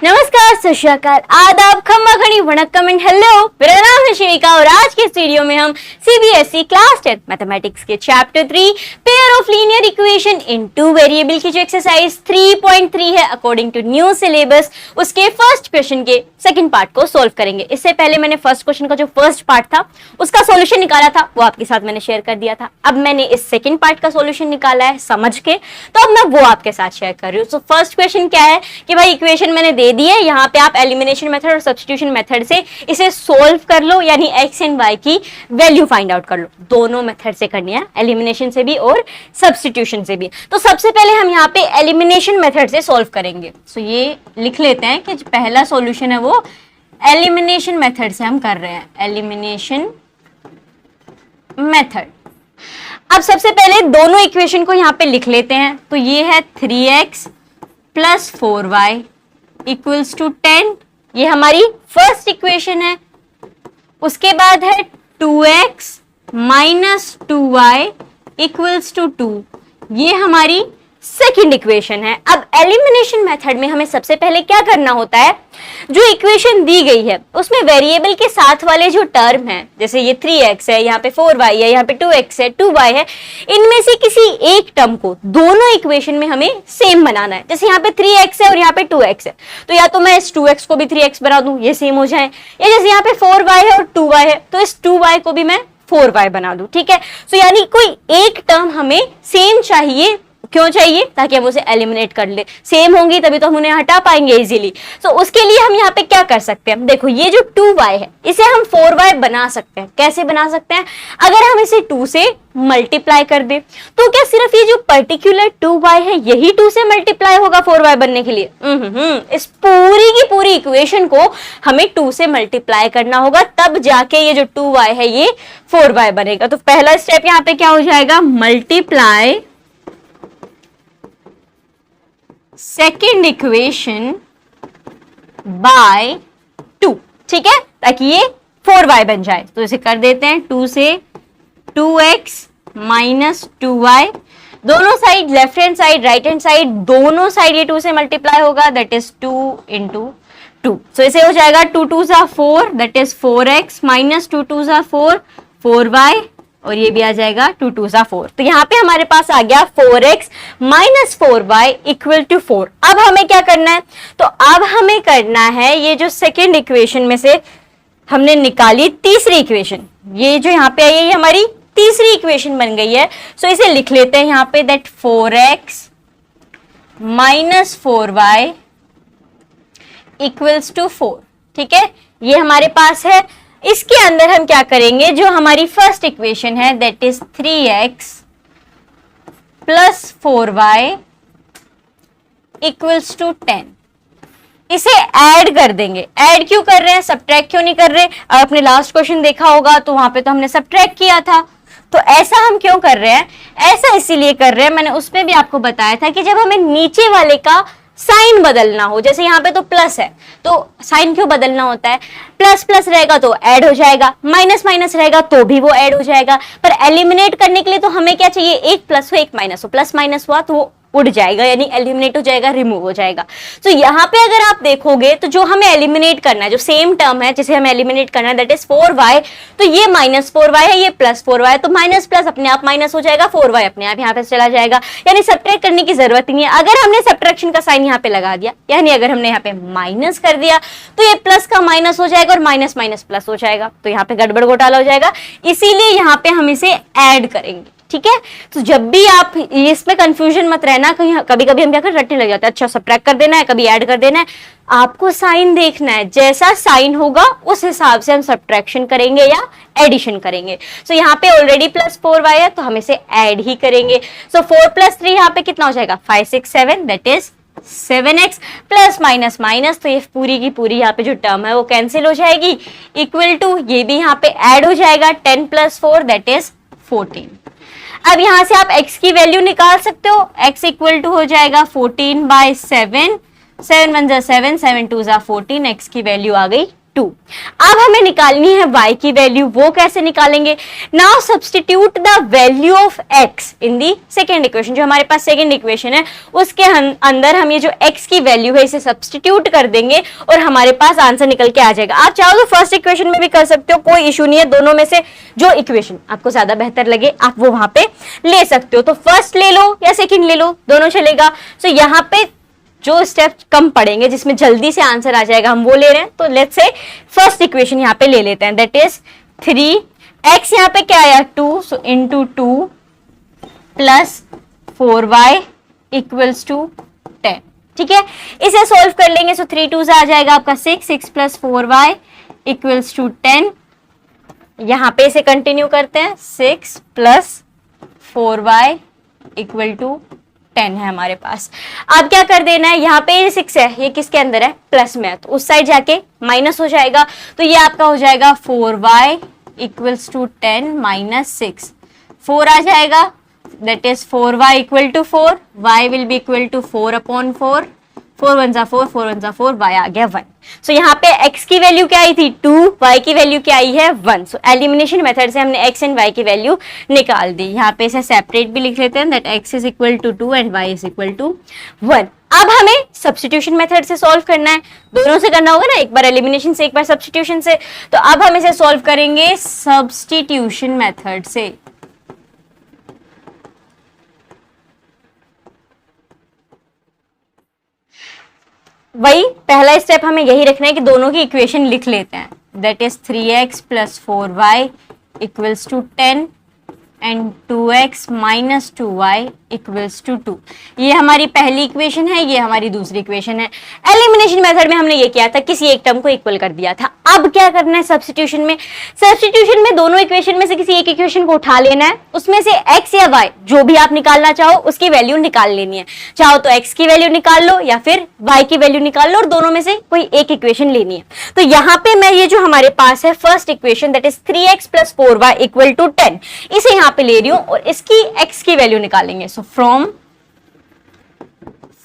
नमस्कार, सत श्री अकाल, आदाब, खम्मा खड़ी, वणक्कम एंड हेलो। मेरा नाम है शिविका और आज के इस वीडियो में हम सीबीएसई क्लास 10 मैथमेटिक्स के chapter 3 pair of linear equation in two variable की जो एक्सरसाइज 3.3 है अकॉर्डिंग टू न्यू सिलेबस, उसके फर्स्ट क्वेश्चन के सेकंड पार्ट को सोल्व करेंगे। इससे पहले मैंने फर्स्ट क्वेश्चन का जो फर्स्ट पार्ट था उसका सोल्यूशन निकाला था, वो आपके साथ मैंने शेयर कर दिया था। अब मैंने इस सेकंड पार्ट का सोल्यूशन निकाला है समझ के, तो अब मैं वो आपके साथ शेयर कर रही हूँ। सो फर्स्ट क्वेश्चन क्या है कि भाई इक्वेशन मैंने दे दी है, यहाँ पे आप एलिमिनेशन मेथड और सब्स्टिट्यूशन मेथड से इसे सोल्व कर लो, यानी एक्स एंड वाई की वैल्यू फाइंड आउट कर लो। दोनों मेथड से करनी है, एलिमिनेशन से भी और सब्स्टिट्यूशन से भी। तो सबसे पहले हम यहाँ पे एलिमिनेशन मेथड से सोल्व करेंगे। सो ये लिख लेते हैं कि पहला सॉल्यूशन है वो एलिमिनेशन मेथड से हम कर रहे हैं, एलिमिनेशन मेथड। अब सबसे पहले दोनों इक्वेशन को यहाँ पे लिख लेते हैं। तो ये है 3x plus 4y equals to 10, ये हमारी फर्स्ट इक्वेशन है। उसके बाद है 2x minus 2y equals to 2, ये हमारी सेकंड इक्वेशन है। अब एलिमिनेशन मेथड में हमें सबसे पहले क्या करना होता है, जो इक्वेशन दी गई है उसमें वेरिएबल के साथ वाले जो टर्म है, जैसे ये 3x है, यहाँ पे 4y है, यहाँ पे 2x है, 2y है, इनमें से किसी एक टर्म को दोनों इक्वेशन में हमें सेम बनाना है। जैसे यहाँ पे 3x है और यहाँ पे 2x है, तो या तो मैं इस 2x को भी 3x बना दूं, ये सेम हो जाए, या जैसे यहाँ पे 4y है और 2y है तो इस 2y को भी मैं 4y बना दूं, ठीक है। सो यानी कोई एक टर्म हमें सेम चाहिए। क्यों चाहिए? ताकि हम उसे एलिमिनेट कर ले। सेम होंगी तभी तो हम उन्हें हटा पाएंगे इजीली। तो उसके लिए हम यहाँ पे क्या कर सकते हैं, देखो ये जो 2y है इसे हम 4y बना सकते हैं। कैसे बना सकते हैं? अगर हम इसे 2 से मल्टीप्लाई कर दे तो क्या सिर्फ ये जो पर्टिकुलर 2y है यही 2 से मल्टीप्लाई होगा 4y बनने के लिए? इस पूरी की पूरी इक्वेशन को हमें 2 से मल्टीप्लाई करना होगा, तब जाके ये जो 2y है ये 4y बनेगा। तो पहला स्टेप यहाँ पे क्या हो जाएगा, मल्टीप्लाई सेकेंड इक्वेशन बाय 2, ठीक है, ताकि ये 4y बन जाए। तो इसे कर देते हैं 2 से 2x माइनस 2y, दोनों side left hand side right hand side दोनों साइड ये 2 से मल्टीप्लाई होगा, दैट इज 2 इंटू 2। सो इसे हो जाएगा 2 2 सा 4, दैट इज 4x माइनस 2 2 सा 4, 4y, और ये भी आ जाएगा 2 2 सा 4। तो यहाँ पे हमारे पास आ गया 4x minus 4y equal to 4। अब हमें क्या करना है, तो अब हमें करना है ये जो सेकेंड इक्वेशन में से हमने निकाली तीसरी इक्वेशन, ये जो यहाँ पे आई है ये हमारी तीसरी इक्वेशन बन गई है। सो इसे लिख लेते हैं यहाँ पे, that 4x minus 4y equals to 4, ठीक है, ये हमारे पास है। इसके अंदर हम क्या करेंगे, जो हमारी फर्स्ट इक्वेशन है that is 3x plus 4y equals to 10, इसे ऐड कर देंगे। ऐड क्यों कर रहे हैं, सब्ट्रैक्ट क्यों नहीं कर रहे? आपने लास्ट क्वेश्चन देखा होगा तो वहां पे तो हमने सब्ट्रैक्ट किया था। तो ऐसा हम क्यों कर रहे हैं, ऐसा इसीलिए कर रहे हैं, मैंने उसमें भी आपको बताया था कि जब हमें नीचे वाले का साइन बदलना हो, जैसे यहाँ पे तो प्लस है तो साइन क्यों बदलना होता है, प्लस प्लस रहेगा तो ऐड हो जाएगा, माइनस माइनस रहेगा तो भी वो ऐड हो जाएगा। पर एलिमिनेट करने के लिए तो हमें क्या चाहिए, एक प्लस हो एक माइनस हो, प्लस माइनस हुआ तो वो उड़ जाएगा, यानी एलिमिनेट हो जाएगा, रिमूव हो जाएगा। तो यहाँ पे अगर आप देखोगे तो जो हमें एलिमिनेट करना है, जो सेम टर्म है जिसे हमें एलिमिनेट करना है दैट इज 4y, तो ये माइनस 4y है, ये प्लस 4y है, तो माइनस प्लस अपने आप माइनस हो जाएगा, 4y अपने आप यहाँ पे चला जाएगा, यानी सब्ट्रैक्ट करने की जरूरत नहीं है। अगर हमने सब्ट्रैक्शन का साइन यहाँ पे लगा दिया, यानी अगर हमने यहाँ पे माइनस कर दिया तो ये प्लस का माइनस हो जाएगा और माइनस माइनस प्लस हो जाएगा, तो यहाँ पे गड़बड़ घोटाला हो जाएगा। इसीलिए यहाँ पे हम इसे ऐड करेंगे, ठीक है। तो जब भी आप इसमें कंफ्यूजन मत रहना, कहीं कभी कभी हम क्या कर रटने लग जाते हैं, अच्छा सब्ट्रैक्ट कर देना है, कभी ऐड कर देना है। आपको साइन देखना है, जैसा साइन होगा उस हिसाब से हम सब्ट्रैक्शन करेंगे या एडिशन करेंगे। सो यहाँ पे ऑलरेडी प्लस 4y है तो हम इसे ऐड ही करेंगे। सो 4 प्लस 3 यहाँ पे कितना हो जाएगा, 5 6 7, that is 7x plus minus minus, तो ये पूरी की पूरी यहाँ पे जो टर्म है वो कैंसिल हो जाएगी, इक्वल टू ये भी यहाँ पे ऐड हो जाएगा, 10 प्लस 4 दैट इज 14। अब यहां से आप x की वैल्यू निकाल सकते हो, x इक्वल टू हो जाएगा 14 बाय 7, 7 1 जा 7, 7 2 जा 14, x की वैल्यू आ गई 2। अब हमें निकालनी है y की वैल्यू, वो कैसे निकालेंगे? Now substitute the value of x in the second equation. जो हमारे पास सेकेंड इक्वेशन है उसके अंदर हम ये जो x की वैल्यू है इसे सब्स्टिट्यूट कर देंगे और हमारे पास आंसर निकल के आ जाएगा। आप चाहो तो फर्स्ट इक्वेशन में भी कर सकते हो, कोई इशू नहीं है, दोनों में से जो इक्वेशन आपको ज्यादा बेहतर लगे आप वो वहां पे ले सकते हो। तो फर्स्ट ले लो या सेकेंड ले लो, दोनों चलेगा। सो यहाँ पे जो स्टेप कम पड़ेंगे जिसमें जल्दी से आंसर आ जाएगा हम वो ले रहे हैं। तो लेट्स से फर्स्ट इक्वेशन यहाँ पे ले लेते हैं, दैट इज 3x, यहाँ पे क्या आया 2, so into 2 plus 4y equals to 10। ठीक है, इसे सोल्व कर लेंगे। सो 3 2 आ जाएगा आपका 6, 6 प्लस 4y इक्वल्स टू 10। यहाँ पे इसे कंटिन्यू करते हैं, 6 प्लस 4y इक्वल टू 10 है हमारे पास। अब क्या कर देना है, यहाँ पे 6 है, ये किसके अंदर है? प्लस में है, तो उस साइड जाके माइनस हो जाएगा। तो ये आपका हो जाएगा 4y इक्वल्स टू 10 माइनस 6, 4 आ जाएगा, that is 4y equal to 4, y will be equal to 4 upon 4, 4 1 जा 4, 4 1 जा 4, y आ गया 1। सो यहाँ पे x की वैल्यू क्या आई थी 2, y की वैल्यू क्या आई है 1। सो एलिमिनेशन मेथड से हमने x एंड y की वैल्यू निकाल दी। यहाँ पे इसे सेपरेट भी लिख लेते हैं, that x is equal to 2 and y is equal to 1। अब हमें सब्स्टिट्यूशन मेथड से सॉल्व करना है, दोनों से करना होगा ना, एक बार एलिमिनेशन से एक बार सब्स्टिट्यूशन से। तो अब हम इसे सॉल्व करेंगे सब्स्टिट्यूशन मेथड से। वही पहला स्टेप हमें यही रखना है कि दोनों की इक्वेशन लिख लेते हैं, that is 3x plus 4y equals to 10 and 2x minus 2y equals to 2। ये हमारी पहली इक्वेशन है, ये हमारी दूसरी इक्वेशन है। एलिमिनेशन मेथड में हमने ये किया था, किसी एक टर्म को इक्वल कर दिया था। अब क्या करना है सब्स्टिट्यूशन में? सब्स्टिट्यूशन में दोनों इक्वेशन में से किसी एक इक्वेशन को उठा लेना है, उसमें से x या y जो भी आप निकालना चाहो उसकी वैल्यू निकाल लेनी है। चाहो तो x की वैल्यू निकाल लो या फिर y की वैल्यू निकाल लो, और दोनों में से कोई एक इक्वेशन लेनी है। तो यहाँ पे मैं ये जो हमारे पास है first equation, that is 3x plus 4y equal to 10, इसे यहाँ पे ले रही हूं और इसकी x की वैल्यू निकालेंगे। So from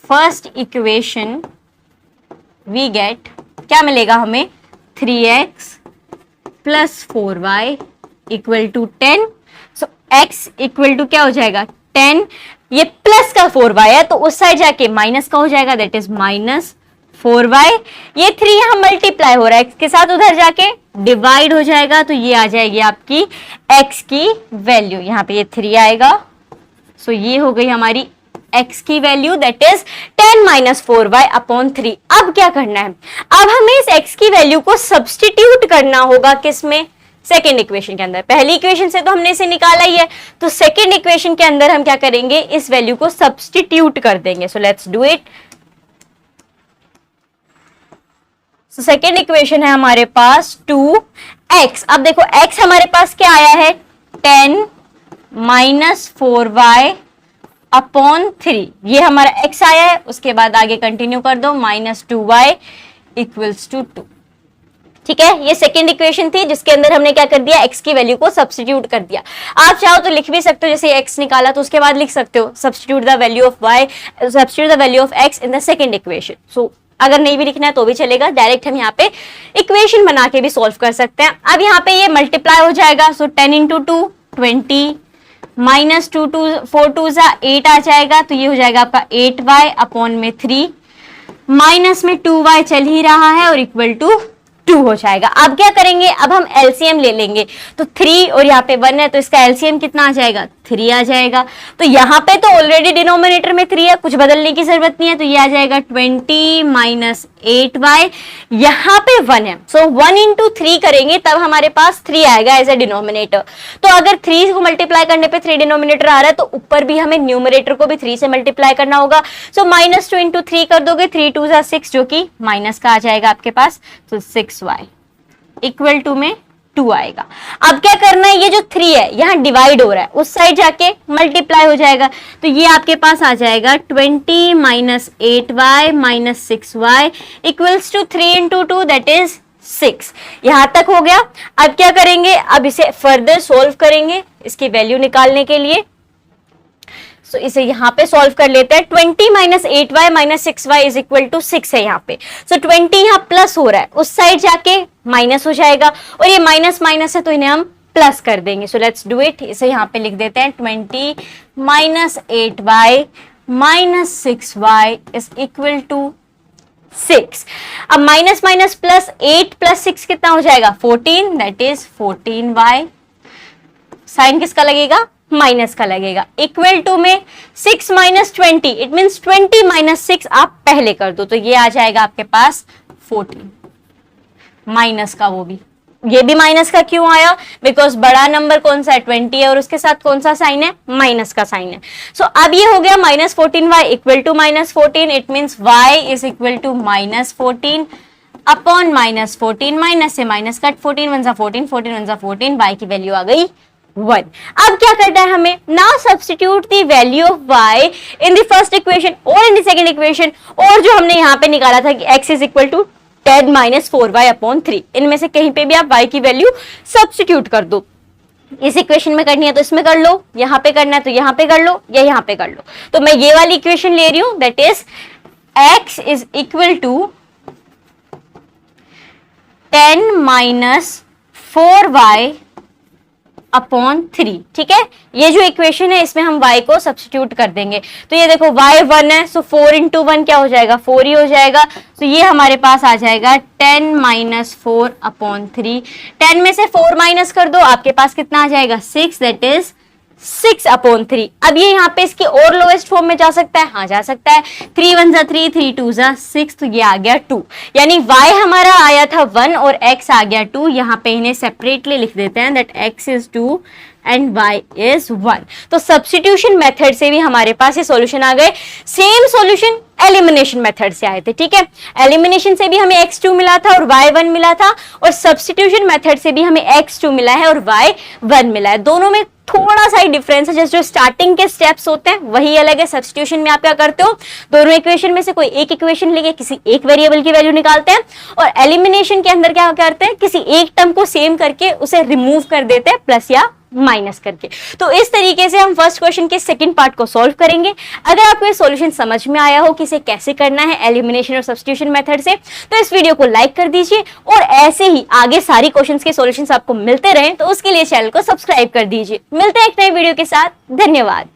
first equation we get, क्या मिलेगा हमें? 3x plus 4y equal to 10। So x equal to क्या हो जाएगा 10, ये प्लस का 4y है तो उस साइड जाके माइनस का हो जाएगा, दैट इज माइनस 4y। ये 3 यहां मल्टीप्लाई हो रहा है x के साथ, उधर जाके डिवाइड हो जाएगा, तो ये आ जाएगी आपकी x की वैल्यू। यहाँ पे ये 3 आएगा, सो ये हो गई हमारी x की value, that is 10 minus 4y upon 3। अब क्या करना है? अब हमें इस x की वैल्यू को सब्स्टिट्यूट करना होगा, किसमें? सेकेंड इक्वेशन के अंदर। पहली इक्वेशन से तो हमने इसे निकाला ही है, तो सेकेंड इक्वेशन के अंदर हम क्या करेंगे? इस वैल्यू को सब्स्टिट्यूट कर देंगे। So let's do it. So second equation है हमारे पास 2x। अब देखो x हमारे पास क्या आया है 10 माइनस 4y अपॉन 3, ये हमारा x आया है। उसके बाद आगे कंटिन्यू कर दो, माइनस 2y इक्वल्स टू 2। ठीक है, ये सेकेंड इक्वेशन थी जिसके अंदर हमने क्या कर दिया? x की वैल्यू को सब्स्टिट्यूट कर दिया। आप चाहो तो लिख भी सकते हो, जैसे x निकाला तो उसके बाद लिख सकते हो substitute the value of y, substitute the value of x in the second equation. So अगर नहीं भी लिखना है तो भी चलेगा, डायरेक्ट हम यहाँ पे इक्वेशन बना के भी सॉल्व कर सकते हैं। अब यहाँ पे ये मल्टीप्लाई हो जाएगा, सो 10 इंटू 2 20 माइनस 2 4 2 8 आ जाएगा, तो ये हो जाएगा आपका 8y अपॉन में 3, माइनस में 2y चल ही रहा है और इक्वल टू 2 हो जाएगा। अब क्या करेंगे? अब हम एलसीएम ले लेंगे, तो 3 और यहाँ पे 1 है तो इसका एलसीएम कितना आ जाएगा? 3 आ जाएगा। तो यहाँ पे तो ऑलरेडी डिनोमिनेटर में 3 है, कुछ बदलने की जरूरत नहीं है, तो ये आ जाएगा 20 माइनस 8y, यहाँ पे 1 है, सो 1 इंटू 3 करेंगे तब हमारे पास 3 आएगा एज ए डिनोमिनेटर। तो अगर 3 को मल्टीप्लाई करने पे 3 डिनोमिनेटर आ रहा है तो ऊपर भी हमें न्यूमरेटर को भी 3 से मल्टीप्लाई करना होगा। सो माइनस 2 इंटू 3 कर दोगे, 3 2 6 जो कि माइनस का आ जाएगा आपके पास, तो 6y इक्वल टू में 2 आएगा। अब क्या करना है? ये जो 3 है यहाँ डिवाइड हो रहा है, उस साइड जाके मल्टीप्लाई हो जाएगा, तो ये आपके पास आ जाएगा 20 minus 8y minus 6y equals to 3 into 2 that is 6। यहां तक हो गया। अब क्या करेंगे? अब इसे फर्दर सोल्व करेंगे इसकी वैल्यू निकालने के लिए। सो इसे यहाँ पे सॉल्व कर लेते हैं। 20 minus 8y minus 6y is equal to 6 है यहाँ पे। सो 20 यहाँ प्लस हो रहा है, उस साइड जाके माइनस हो जाएगा, और ये माइनस माइनस है तो इन्हें हम प्लस कर देंगे। So let's do it. इसे यहाँ पे लिख देते हैं 20 minus 8y minus 6y is equal to 6। अब माइनस माइनस प्लस 8 प्लस 6 कितना हो जाएगा 14, दैट इज 14y। साइन किसका लगेगा, माइनस का लगेगा। इक्वल टू में 6 माइनस 20, इट मीन्स 20 माइनस 6 आप पहले कर दो, तो ये आ जाएगा आपके पास 14 माइनस का। वो भी, ये भी माइनस का क्यों आया, बिकॉज बड़ा नंबर कौन सा है 20 है, और उसके साथ कौन सा साइन है, माइनस का साइन है। सो अब ये हो गया minus 14y equal to minus 14, it means y is equal to minus 14 upon minus 14, minus से माइनस कट, 14 1 14, 14 1 14, y की वैल्यू आ गई 1। अब क्या करना है हमें, now substitute the value of y in the first equation और इन द सेकंड इक्वेशन, और जो हमने यहाँ पे निकाला था कि x is equal to 10 minus 4y upon 3, इनमें से कहीं पे भी आप y की वैल्यू सब्स्टिट्यूट कर दो। इस इक्वेशन में करनी है तो इसमें कर लो, यहाँ पे करना है तो यहाँ पे कर लो, या यहाँ पे कर लो। तो मैं ये वाली इक्वेशन ले रही हूं, that is x is equal to 10 minus 4y upon 3, ठीक है। ये जो इक्वेशन है इसमें हम y को सब्स्टिट्यूट कर देंगे, तो ये देखो y 1 है, सो 4 इंटू 1 क्या हो जाएगा 4 ही हो जाएगा। तो ये हमारे पास आ जाएगा 10 माइनस 4 अपॉन 3। 10 में से 4 माइनस कर दो, आपके पास कितना आ जाएगा 6, दैट इज 6 अपॉन 3। अब ये यहाँ पे इसकी और लोएस्ट फॉर्म में जा सकता है, हाँ जा सकता है। 3 1 जा 3, 3 2 जा 6, तो ये आ गया 2, यानी y हमारा आया था 1 और x आ गया 2। यहाँ पे इन्हें सेपरेटली लिख देते हैं, that x is 2 and y is 1। तो सब्स्टिट्यूशन मेथड से भी हमारे पास ये सॉल्यूशन आ गए। सेम सॉल्यूशन एलिमिनेशन मेथड से आए थे, ठीक है। एलिमिनेशन से भी हमें x2 मिला था और y1 मिला था, और सब्स्टिट्यूशन मेथड से भी हमें x2 मिला है और y1 मिला है। दोनों में थोड़ा सा ही डिफरेंस है, जैसे जो स्टार्टिंग के स्टेप्स होते हैं वही अलग है। सब्स्टिट्यूशन में आप क्या करते हो, दोनों इक्वेशन में से कोई एक इक्वेशन लेके किसी एक वेरिएबल की वैल्यू निकालते हैं, और एलिमिनेशन के अंदर क्या करते हैं, किसी एक टर्म को सेम करके उसे रिमूव कर देते हैं प्लस या माइनस करके। तो इस तरीके से हम फर्स्ट क्वेश्चन के सेकंड पार्ट को सॉल्व करेंगे। अगर आपको ये सॉल्यूशन समझ में आया हो कि इसे कैसे करना है एलिमिनेशन और सब्स्टिट्यूशन मेथड से, तो इस वीडियो को लाइक कर दीजिए, और ऐसे ही आगे सारी क्वेश्चंस के सॉल्यूशंस आपको मिलते रहें तो उसके लिए चैनल को सब्सक्राइब कर दीजिए। मिलते हैं एक नए वीडियो के साथ, धन्यवाद।